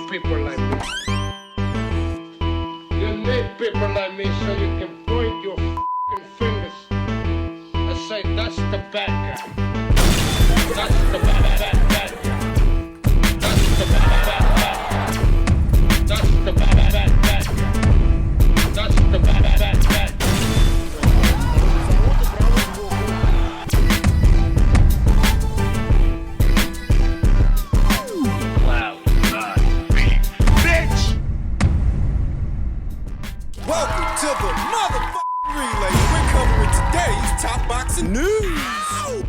people like me. You need people like me so you can point your f***ing fingers and say, that's the bad guy. That's the bad guy. That's the bad guy. That's the bad guy. That's the bad guy. Welcome to the motherfucking relay. We're covering today's top boxing news.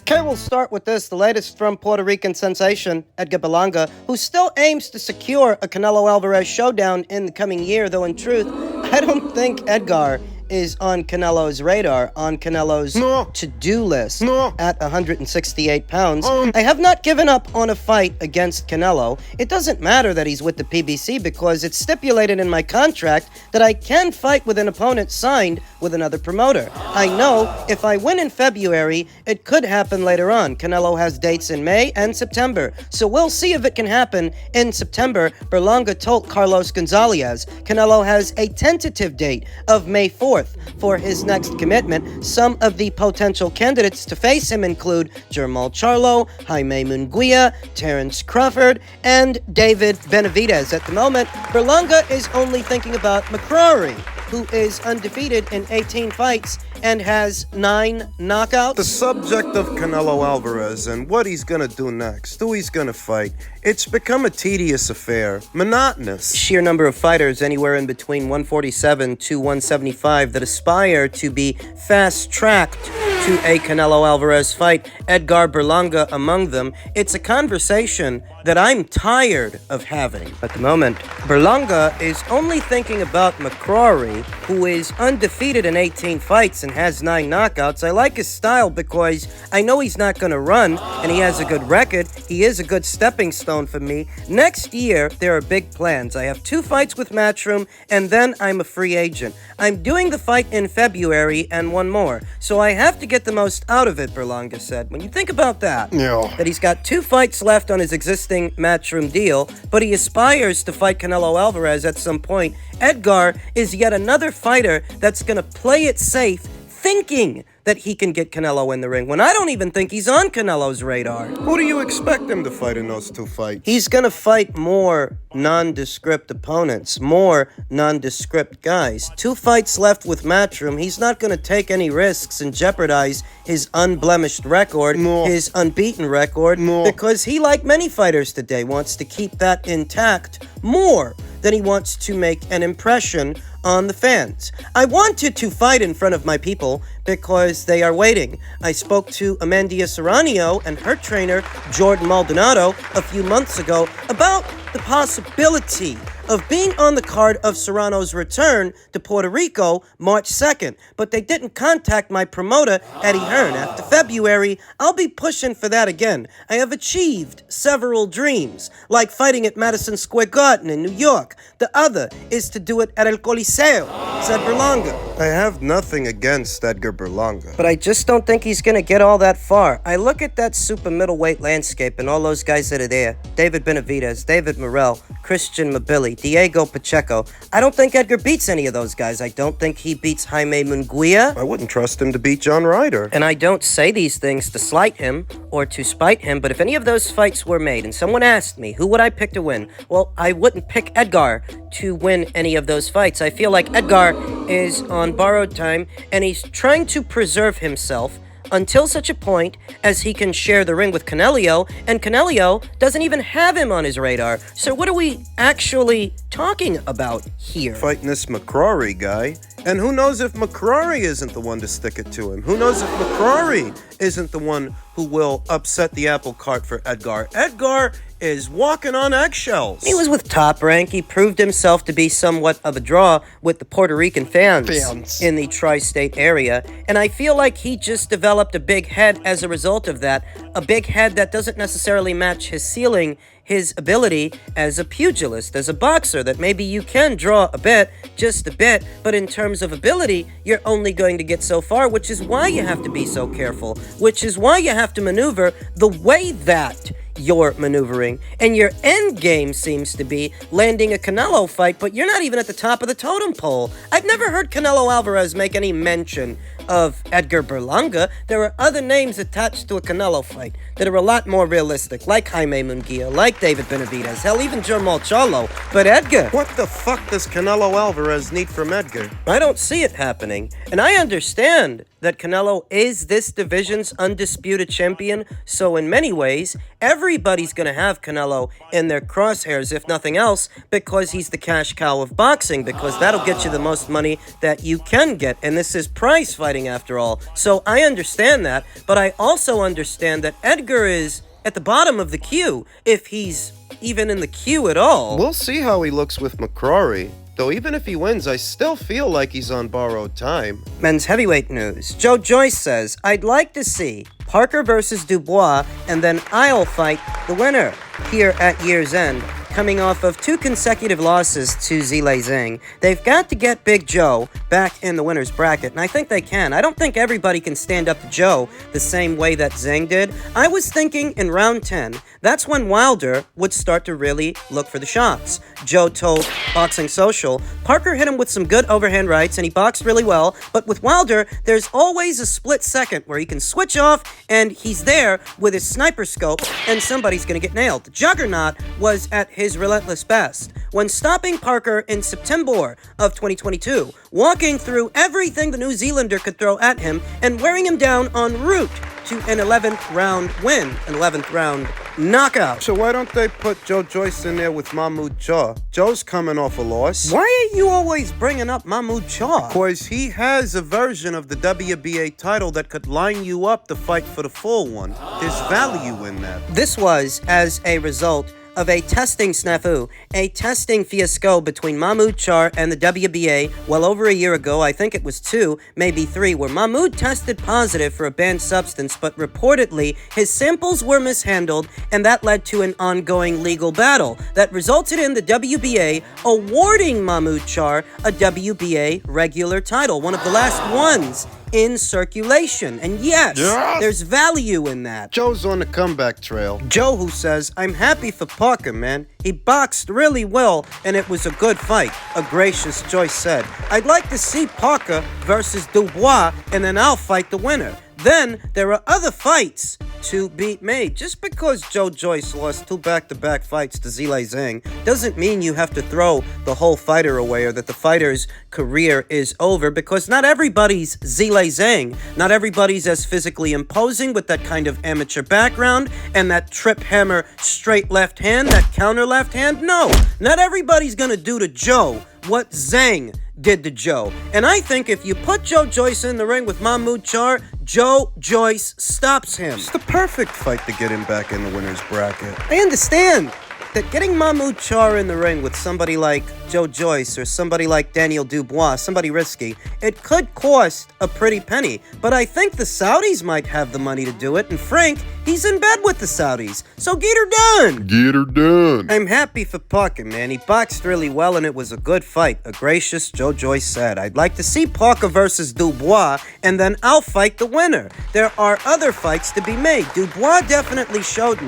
Okay, we'll start with this. The latest from Puerto Rican sensation, Edgar Berlanga, who still aims to secure a Canelo Alvarez showdown in the coming year, though in truth, I don't think Edgar is on Canelo's radar, on Canelo's to-do list at 168 pounds. I have not given up on a fight against Canelo. It doesn't matter that he's with the PBC because it's stipulated in my contract that I can fight with an opponent signed with another promoter. I know if I win in February, it could happen later on. Canelo has dates in May and September, so we'll see if it can happen in September. Berlanga told Carlos Gonzalez Canelo has a tentative date of May 4th for his next commitment. Some of the potential candidates to face him include Jermall Charlo, Jaime Munguia, Terence Crawford, and David Benavidez. At the moment, Berlanga is only thinking about Mcrory, who is undefeated in 18 fights and has 9 knockouts. The subject of Canelo Alvarez and what he's gonna do next, who he's gonna fight, it's become a tedious affair, monotonous. Sheer number of fighters anywhere in between 147 to 175 that aspire to be fast-tracked to a Canelo Alvarez fight, Edgar Berlanga among them. It's a conversation that I'm tired of having. At the moment, Berlanga is only thinking about Mcrory, who is undefeated in 18 fights and has 9 knockouts. I like his style because I know he's not going to run, and he has a good record. He is a good stepping stone for me. Next year, there are big plans. I have 2 fights with Matchroom, and then I'm a free agent. I'm doing the fight in February and 1 more, so I have to get the most out of it, Berlanga said. When you think about that, that he's got 2 fights left on his existing Matchroom deal, but he aspires to fight Canelo Alvarez at some point. Edgar is yet another fighter that's going to play it safe, thinking that he can get Canelo in the ring, when I don't even think he's on Canelo's radar. Who do you expect him to fight in those 2 fights? He's gonna fight more nondescript opponents, more nondescript guys. 2 fights left with Matchroom. He's not gonna take any risks and jeopardize his unblemished record, his unbeaten record, because he, like many fighters today, wants to keep that intact more than he wants to make an impression on the fans. I wanted to fight in front of my people because they are waiting. I spoke to Amandia Serrano and her trainer, Jordan Maldonado, a few months ago about the possibility of being on the card of Serrano's return to Puerto Rico March 2nd, but they didn't contact my promoter, Eddie Hearn. After February, I'll be pushing for that again. I have achieved several dreams, like fighting at Madison Square Garden in New York. The other is to do it at El Coliseo, said Berlanga. I have nothing against Edgar Berlanga, but I just don't think he's gonna get all that far. I look at that super middleweight landscape and all those guys that are there. David Benavidez, David Morrell, Christian Mabili, Diego Pacheco. I don't think Edgar beats any of those guys. I don't think he beats Jaime Munguia. I wouldn't trust him to beat John Ryder. And I don't say these things to slight him or to spite him, but if any of those fights were made and someone asked me, who would I pick to win? Well, I wouldn't pick Edgar to win any of those fights. I feel like Edgar is on borrowed time, and he's trying to preserve himself until such a point as he can share the ring with Canelo, and Canelo doesn't even have him on his radar. So what are we actually talking about here? Fighting this Mcrory guy. And who knows if Mcrory isn't the one to stick it to him? Who knows if Mcrory isn't the one who will upset the apple cart for Edgar? Edgar is walking on eggshells. He was with Top Rank. He proved himself to be somewhat of a draw with the Puerto Rican fans in the tri-state area. And I feel like he just developed a big head as a result of that. A big head that doesn't necessarily match his ceiling, his ability as a pugilist, as a boxer, that maybe you can draw a bit, just a bit, but in terms of ability, you're only going to get so far, which is why you have to be so careful, which is why you have to maneuver the way that your maneuvering, and your end game seems to be landing a Canelo fight, but you're not even at the top of the totem pole. I've never heard Canelo Alvarez make any mention of Edgar Berlanga. There are other names attached to a Canelo fight that are a lot more realistic, like Jaime Munguia, like David Benavidez, hell, even Jermall Charlo. But Edgar... What the fuck does Canelo Alvarez need from Edgar? I don't see it happening, and I understand that Canelo is this division's undisputed champion, so in many ways, everybody's gonna have Canelo in their crosshairs, if nothing else, because he's the cash cow of boxing, because that'll get you the most money that you can get, and this is prize fighting after all. So I understand that, but I also understand that Edgar is at the bottom of the queue, if he's even in the queue at all. We'll see how he looks with Mcrory. Though even if he wins, I still feel like he's on borrowed time. Men's heavyweight news. Joyce says, I'd like to see Parker versus Dubois, and then I'll fight the winner here at year's end. Coming off of 2 consecutive losses to Zhilei Zhang, they've got to get Big Joe back in the winner's bracket, and I think they can. I don't think everybody can stand up to Joe the same way that Zhang did. I was thinking in round 10, that's when Wilder would start to really look for the shots. Joe told Boxing Social, Parker hit him with some good overhand rights, and he boxed really well, but with Wilder, there's always a split second where he can switch off, and he's there with his sniper scope, and somebody's gonna get nailed. The Juggernaut was at his relentless best when stopping Parker in September of 2022, walking through everything the New Zealander could throw at him and wearing him down en route to an 11th round win, an 11th round knockout. So why don't they put Joyce in there with Mahmoud Chaw? Joe's coming off a loss. Why are you always bringing up Mahmoud Chaw? Because he has a version of the WBA title that could line you up to fight for the full one. There's value in that. This was as a result of a testing snafu, a testing fiasco between Mahmoud Char and the WBA well over a year ago. I think it was 2, maybe 3, where Mahmoud tested positive for a banned substance, but reportedly his samples were mishandled, and that led to an ongoing legal battle that resulted in the WBA awarding Mahmoud Char a WBA regular title, one of the last ones in circulation. And yes, there's value in that. Joe's on the comeback trail. Joe, who says, I'm happy for Parker, man. He boxed really well, and it was a good fight, a gracious Joyce said. I'd like to see Parker versus Dubois, and then I'll fight the winner. Then there are other fights to be made. Just because Joyce lost 2 back-to-back fights to Zhilei Zhang doesn't mean you have to throw the whole fighter away or that the fighter's career is over, because not everybody's Zhilei Zhang. Not everybody's as physically imposing with that kind of amateur background and that trip hammer straight left hand, that counter left hand. No, not everybody's gonna do to Joe what Zhang did to Joe. And I think if you put Joyce in the ring with Mahmoud Char, Joyce stops him. It's the perfect fight to get him back in the winner's bracket. I understand that getting Mahmoud Char in the ring with somebody like Joyce or somebody like Daniel Dubois, somebody risky, it could cost a pretty penny. But I think the Saudis might have the money to do it, and Frank, he's in bed with the Saudis. So get her done. Get her done. I'm happy for Parker, man. He boxed really well, and it was a good fight. A gracious Joyce said, I'd like to see Parker versus Dubois, and then I'll fight the winner. There are other fights to be made. Dubois definitely showed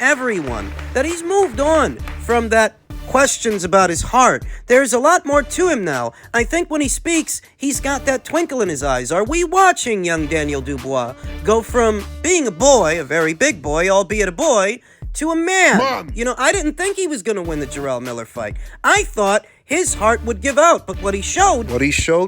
everyone that he's moved on from that questions about his heart. There's a lot more to him now. I think when he speaks, he's got that twinkle in his eyes. Are we watching young Daniel Dubois go from being a boy, a very big boy, albeit a boy, to a man? Mom. You know, I didn't think he was going to win the Jarrell Miller fight. I thought his heart would give out, but what he showed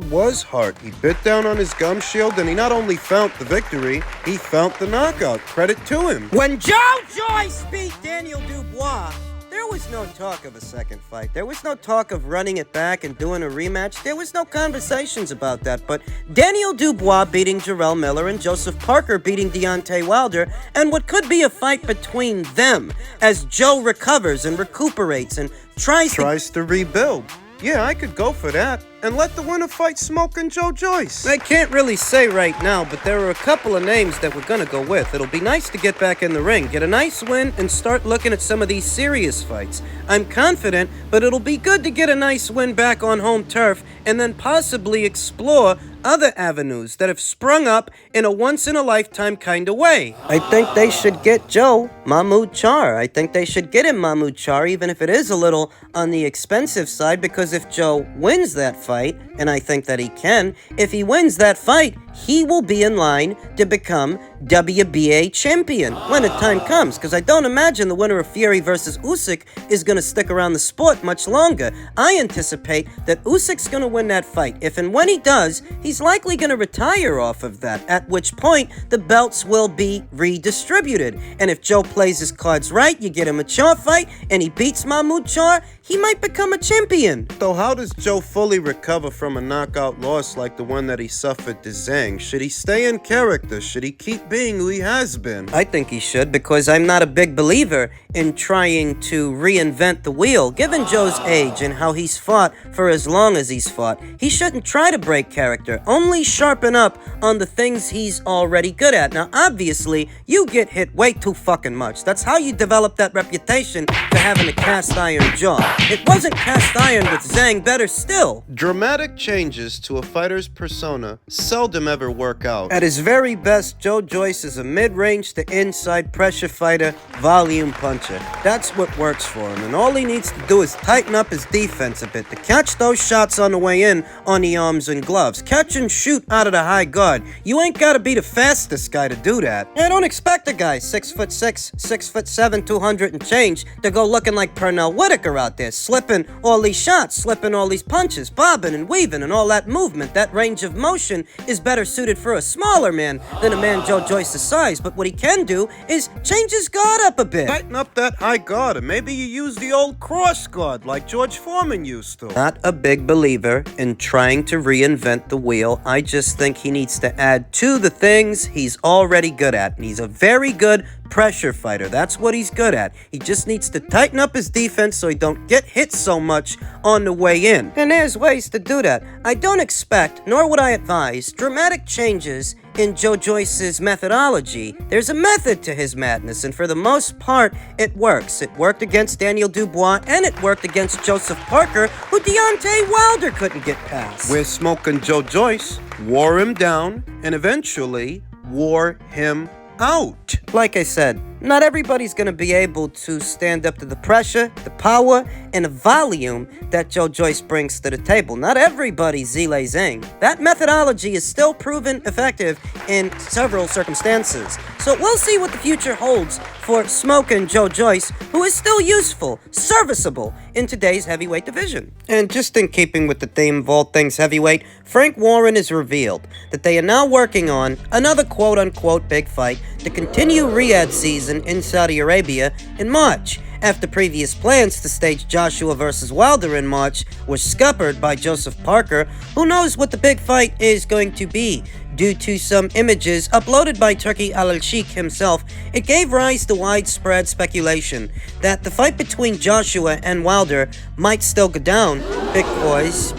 was heart. He bit down on his gum shield, and he not only found the victory, he found the knockout. Credit to him. When Joyce beat Daniel Dubois, there was no talk of a second fight. There was no talk of running it back and doing a rematch. There was no conversations about that. But Daniel Dubois beating Jarrell Miller and Joseph Parker beating Deontay Wilder, and what could be a fight between them as Joe recovers and recuperates and tries to rebuild. Yeah, I could go for that. And let the winner fight Smoking Joyce. I can't really say right now, but there are a couple of names that we're gonna go with. It'll be nice to get back in the ring, get a nice win, and start looking at some of these serious fights. I'm confident, but it'll be good to get a nice win back on home turf, and then possibly explore other avenues that have sprung up in a once-in-a-lifetime kind of way. I think they should get Joe Mahmoud Char. I think they should get him Mahmoud Char, even if it is a little on the expensive side, because if Joe wins that fight, and I think that he can, if he wins that fight, he will be in line to become WBA champion when the time comes, because I don't imagine the winner of Fury versus Usyk is going to stick around the sport much longer. I anticipate that Usyk's going to win that fight. If and when he does, he's likely going to retire off of that, at which point the belts will be redistributed. And if Joe plays his cards right, you get him a Char fight, and he beats Mahmoud Char, he might become a champion. So how does Joe fully recover from a knockout loss like the one that he suffered to Zhang? Should he stay in character? Should he keep being who he has been? I think he should, because I'm not a big believer in trying to reinvent the wheel. Given Joe's age and how he's fought for as long as he's fought, he shouldn't try to break character, only sharpen up on the things he's already good at. Now, obviously, you get hit way too fucking much. That's how you develop that reputation for having a cast iron jaw. It wasn't cast iron with Zhang, better still. Dramatic changes to a fighter's persona seldom ever work out. At his very best, Joe Joyce is a mid-range to inside pressure fighter, volume puncher. That's what works for him, and all he needs to do is tighten up his defense a bit to catch those shots on the way in on the arms and gloves. Catch and shoot out of the high guard. You ain't gotta be the fastest guy to do that. I don't expect a guy 6'6", 6'7", 200 and change to go looking like Pernell Whitaker out there, slipping all these shots, slipping all these punches, bobbing and weaving and all that movement. That range of motion is better suited for a smaller man than a man Joe Joyce's size, but what he can do is change his guard up a bit. Tighten up that high guard, and maybe you use the old cross guard like George Foreman used to. Not a big believer in trying to reinvent the wheel. I just think he needs to add to the things he's already good at, and he's a very good pressure fighter. That's what he's good at. He just needs to tighten up his defense so he don't get hit so much on the way in. And there's ways to do that. I don't expect, nor would I advise, dramatic changes in Joe Joyce's methodology. There's a method to his madness, and for the most part, it works. It worked against Daniel Dubois, and it worked against Joseph Parker, who Deontay Wilder couldn't get past. We're smoking Joe Joyce, wore him down, and eventually wore him out. Like I said, not everybody's going to be able to stand up to the pressure, the power, and the volume that Joe Joyce brings to the table. Not everybody's Zhilei Zhang. That methodology is still proven effective in several circumstances. So we'll see what the future holds for smoking Joe Joyce, who is still useful, serviceable in today's heavyweight division. And just in keeping with the theme of all things heavyweight, Frank Warren has revealed that they are now working on another quote-unquote big fight to continue Riyadh season in Saudi Arabia in March, after previous plans to stage Joshua versus Wilder in March were scuppered by Joseph Parker. Who knows what the big fight is going to be? Due to some images uploaded by Turki Al-Sheikh himself, it gave rise to widespread speculation that the fight between Joshua and Wilder might still go down because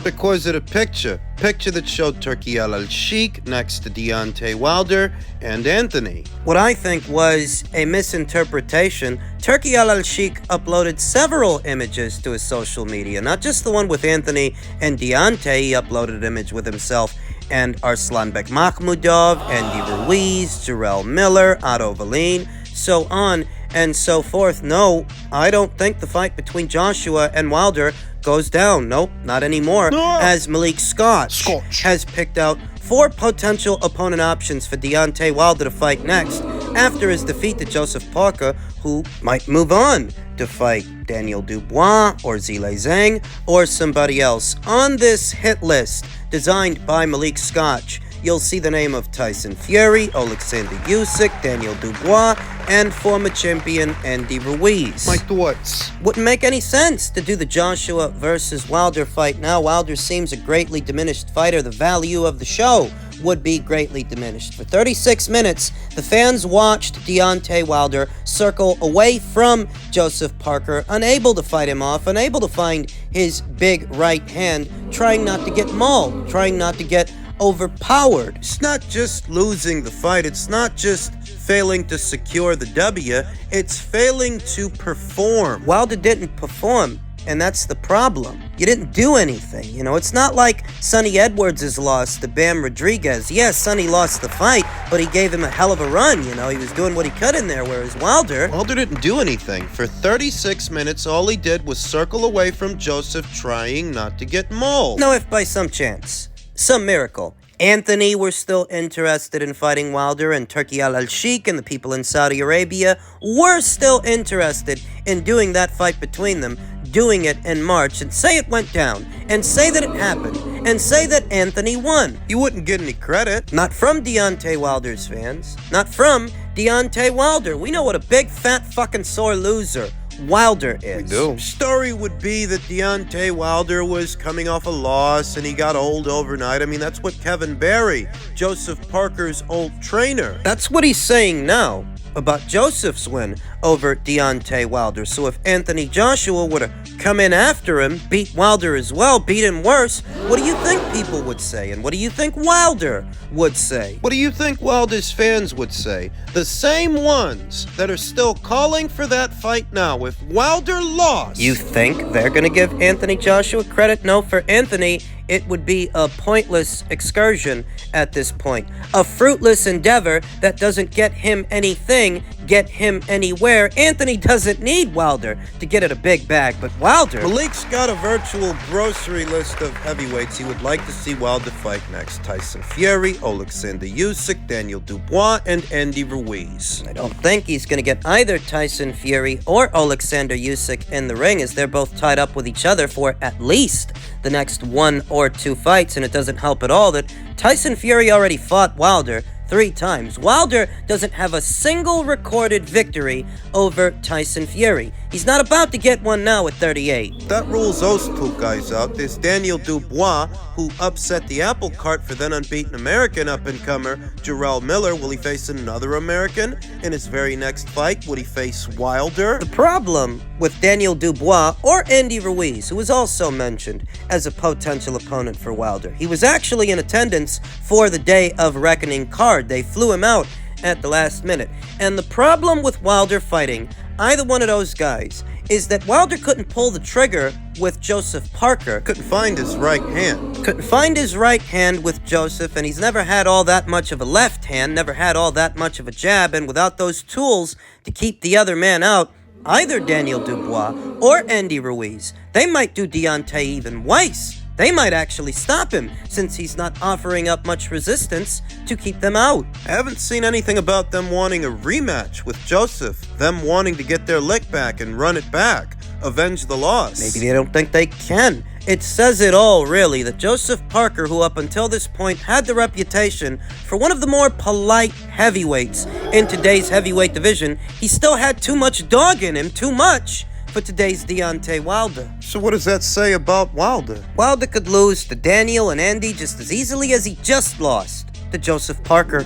of the picture that showed Turki Al-Sheikh next to Deontay Wilder and Anthony. What I think was a misinterpretation. Turki Al-Sheikh uploaded several images to his social media, not just the one with Anthony and Deontay. He uploaded an image with himself and Arslanbek Makhmudov, Andy Ruiz, Jarrell Miller, Otto Valine, so on and so forth. No, I don't think the fight between Joshua and Wilder goes down. Nope, not anymore. No. As Malik Scotch has picked out 4 potential opponent options for Deontay Wilder to fight next after his defeat to Joseph Parker, who might move on to fight Daniel Dubois or Zhilei Zhang or somebody else. On this hit list designed by Malik Scotch, you'll see the name of Tyson Fury, Alexander Usyk, Daniel Dubois, and former champion Andy Ruiz. My thoughts. Wouldn't make any sense to do the Joshua versus Wilder fight now. Wilder seems a greatly diminished fighter. The value of the show would be greatly diminished. For 36 minutes, the fans watched Deontay Wilder circle away from Joseph Parker, unable to fight him off, unable to find his big right hand, trying not to get mauled, trying not to get overpowered. It's not just losing the fight, it's not just failing to secure the W, it's failing to perform. Wilder didn't perform, and that's the problem. You didn't do anything. You know, it's not like Sonny Edwards' loss to Bam Rodriguez. Yes, Sonny lost the fight, but he gave him a hell of a run. You know, he was doing what he could in there, whereas Wilder Didn't do anything. For 36 minutes, all he did was circle away from Joseph, trying not to get mauled. Now, if by some chance, some miracle, Anthony were still interested in fighting Wilder, and Turki al-Sheikh and the people in Saudi Arabia were still interested in doing that fight between them, doing it in March, and say it went down, and say that it happened, and say that Anthony won. You wouldn't get any credit. Not from Deontay Wilder's fans. Not from Deontay Wilder. We know what a big, fat, fucking sore loser Wilder is. Story would be that Deontay Wilder was coming off a loss and he got old overnight. I mean, that's what Kevin Barry, Joseph Parker's old trainer. That's what he's saying now about Joseph's win over Deontay Wilder. So if Anthony Joshua were to come in after him, beat Wilder as well, beat him worse, what do you think people would say? And what do you think Wilder would say? What do you think Wilder's fans would say? The same ones that are still calling for that fight now if Wilder lost. You think they're gonna give Anthony Joshua credit? No, for Anthony, it would be a pointless excursion at this point. A fruitless endeavor that doesn't get him anything, get him anywhere. Anthony doesn't need Wilder to get at a big bag, but Wilder... Malik's got a virtual grocery list of heavyweights he would like to see Wilder fight next. Tyson Fury, Alexander Usyk, Daniel Dubois, and Andy Ruiz. I don't think he's going to get either Tyson Fury or Alexander Usyk in the ring, as they're both tied up with each other for at least the next 1 or 2 fights, and it doesn't help at all that Tyson Fury already fought Wilder 3 times. Wilder doesn't have a single recorded victory over Tyson Fury. He's not about to get one now at 38. That rules those 2 guys out. There's Daniel Dubois, who upset the apple cart for then unbeaten American up-and-comer Jarrell Miller. Will he face another American in his very next fight? Would he face Wilder? The problem with Daniel Dubois or Andy Ruiz, who was also mentioned as a potential opponent for Wilder, he was actually in attendance for the Day of Reckoning card. They flew him out at the last minute. And the problem with Wilder fighting either one of those guys is that Wilder couldn't pull the trigger with Joseph Parker. Couldn't find his right hand. Couldn't find his right hand with Joseph, and he's never had all that much of a left hand, never had all that much of a jab, and without those tools to keep the other man out, either Daniel Dubois or Andy Ruiz, they might do Deontay even worse. They might actually stop him, since he's not offering up much resistance to keep them out. I haven't seen anything about them wanting a rematch with Joseph, them wanting to get their lick back and run it back, avenge the loss. Maybe they don't think they can. It says it all, really, that Joseph Parker, who up until this point had the reputation for one of the more polite heavyweights in today's heavyweight division, he still had too much dog in him, too much for today's Deontay Wilder. So what does that say about Wilder? Wilder could lose to Daniel and Andy just as easily as he just lost to Joseph Parker.